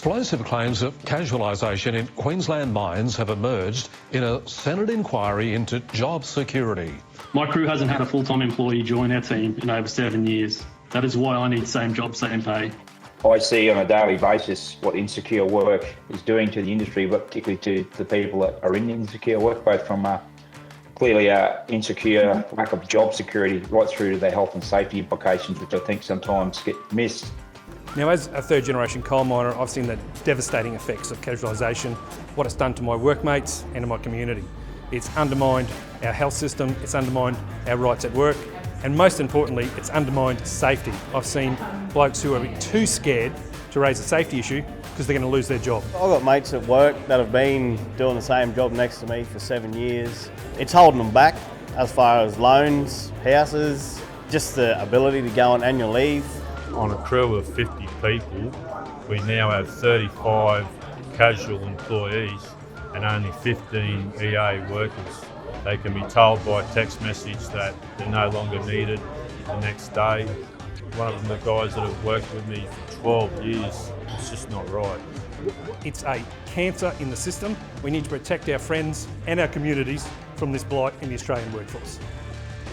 Explosive claims of casualisation in Queensland mines have emerged in a Senate inquiry into job security. My crew hasn't had a full-time employee join our team in over 7 years. That is why I need same job, same pay. I see on a daily basis what insecure work is doing to the industry, but particularly to the people that are in insecure work, both from clearly insecure lack of job security right through to their health and safety implications, which I think sometimes get missed. Now, as a third generation coal miner, I've seen the devastating effects of casualisation, what it's done to my workmates and to my community. It's undermined our health system, it's undermined our rights at work, and most importantly, it's undermined safety. I've seen blokes who are too scared to raise a safety issue because they're going to lose their job. I've got mates at work that have been doing the same job next to me for 7 years. It's holding them back as far as loans, houses, just the ability to go on annual leave. On a crew of 50 people, we now have 35 casual employees and only 15 EA workers. They can be told by text message that they're no longer needed the next day. One of them, the guys that have worked with me for 12 years, it's just not right. It's a cancer in the system. We need to protect our friends and our communities from this blight in the Australian workforce.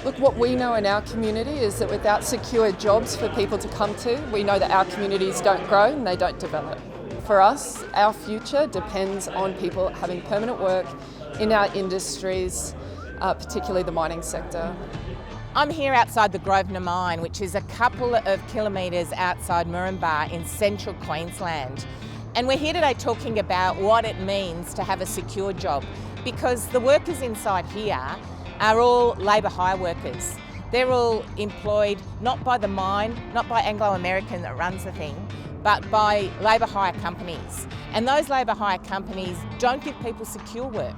Look, what we know in our community is that without secure jobs for people to come to, we know that our communities don't grow and they don't develop. For us, our future depends on people having permanent work in our industries, particularly the mining sector. I'm here outside the Grosvenor mine, which is a couple of kilometres outside Moranbah in Central Queensland. And we're here today talking about what it means to have a secure job, because the workers inside here are all labour hire workers. They're all employed not by the mine, not by Anglo American that runs the thing, but by labour hire companies. And those labour hire companies don't give people secure work.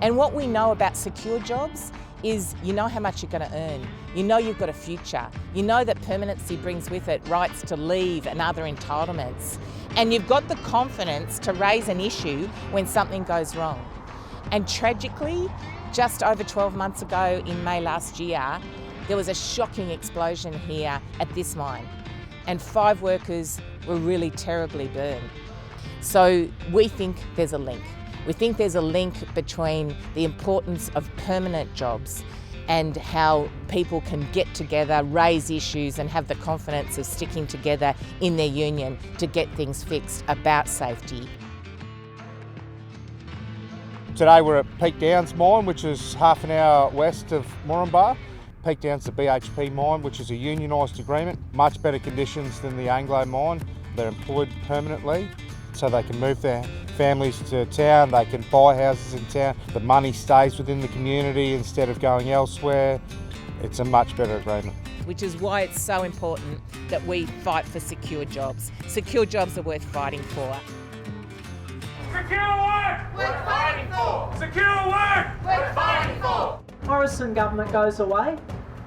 And what we know about secure jobs is you know how much you're going to earn. You know you've got a future. You know that permanency brings with it rights to leave and other entitlements. And you've got the confidence to raise an issue when something goes wrong. And tragically, just over 12 months ago in May last year, there was a shocking explosion here at this mine, and 5 workers were really terribly burned. So we think there's a link. We think there's a link between the importance of permanent jobs and how people can get together, raise issues and have the confidence of sticking together in their union to get things fixed about safety. Today we're at Peak Downs mine, which is half an hour west of Moranbah. Peak Downs the BHP mine, which is a unionised agreement, much better conditions than the Anglo mine. They're employed permanently, so they can move their families to town, they can buy houses in town. The money stays within the community instead of going elsewhere. It's a much better agreement. Which is why it's so important that we fight for secure jobs. Secure jobs are worth fighting for. Secure work! We're fighting for! Secure work! We're fighting for! Morrison Government goes away,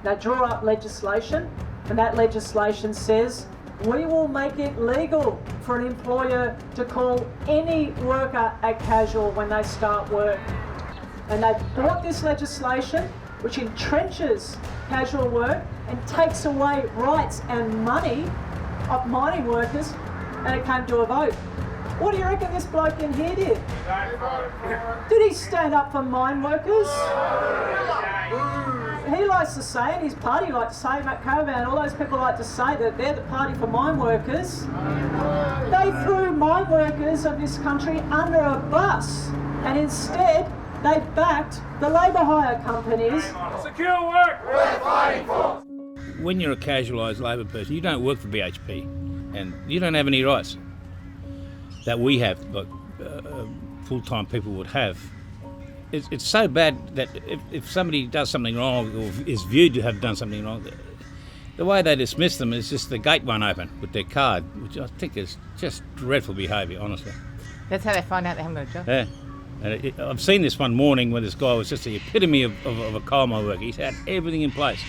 they draw up legislation, and that legislation says we will make it legal for an employer to call any worker a casual when they start work. And they've brought this legislation which entrenches casual work and takes away rights and money of mining workers, and it came to a vote. What do you reckon this bloke in here did? Did he stand up for mine workers? He likes to say, and his party like to say, Matt Caravan, all those people like to say that they're the party for mine workers. They threw mine workers of this country under a bus, and instead they backed the labour hire companies. Secure work! We're fighting for! When you're a casualised labour person, you don't work for BHP, and you don't have any rights that we have, but full-time people would have. It's so bad that if somebody does something wrong or is viewed to have done something wrong, the way they dismiss them is just the gate won't open with their card, which I think is just dreadful behaviour, honestly. That's how they find out they haven't got a job. Yeah. And I've seen this one morning where this guy was just the epitome of a coal mine worker. He's had everything in place.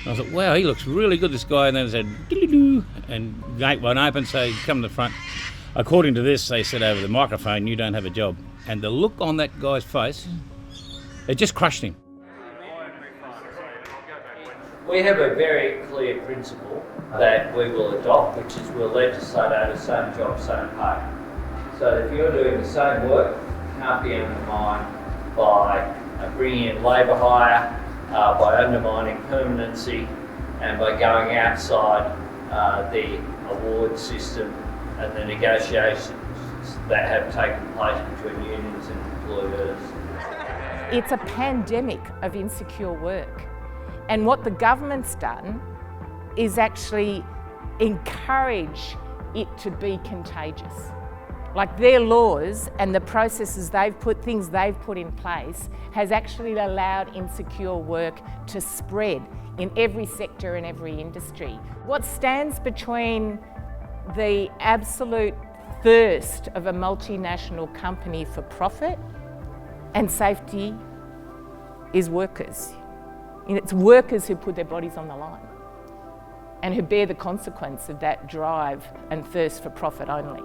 And I thought, wow, he looks really good, this guy. And then they said, doo-doo-doo, and gate won't open, so you come to the front. According to this, they said over the microphone, you don't have a job. And the look on that guy's face, it just crushed him. We have a very clear principle that we will adopt, which is we'll legislate over same job, same pay. So if you're doing the same work, it can't be undermined by bringing in labour hire, by undermining permanency, and by going outside the award system and the negotiations that have taken place between unions and employers. It's a pandemic of insecure work. And what the government's done is actually encourage it to be contagious. Like their laws and the processes things they've put in place has actually allowed insecure work to spread in every sector and every industry. What stands between the absolute thirst of a multinational company for profit and safety is workers. And it's workers who put their bodies on the line and who bear the consequence of that drive and thirst for profit only.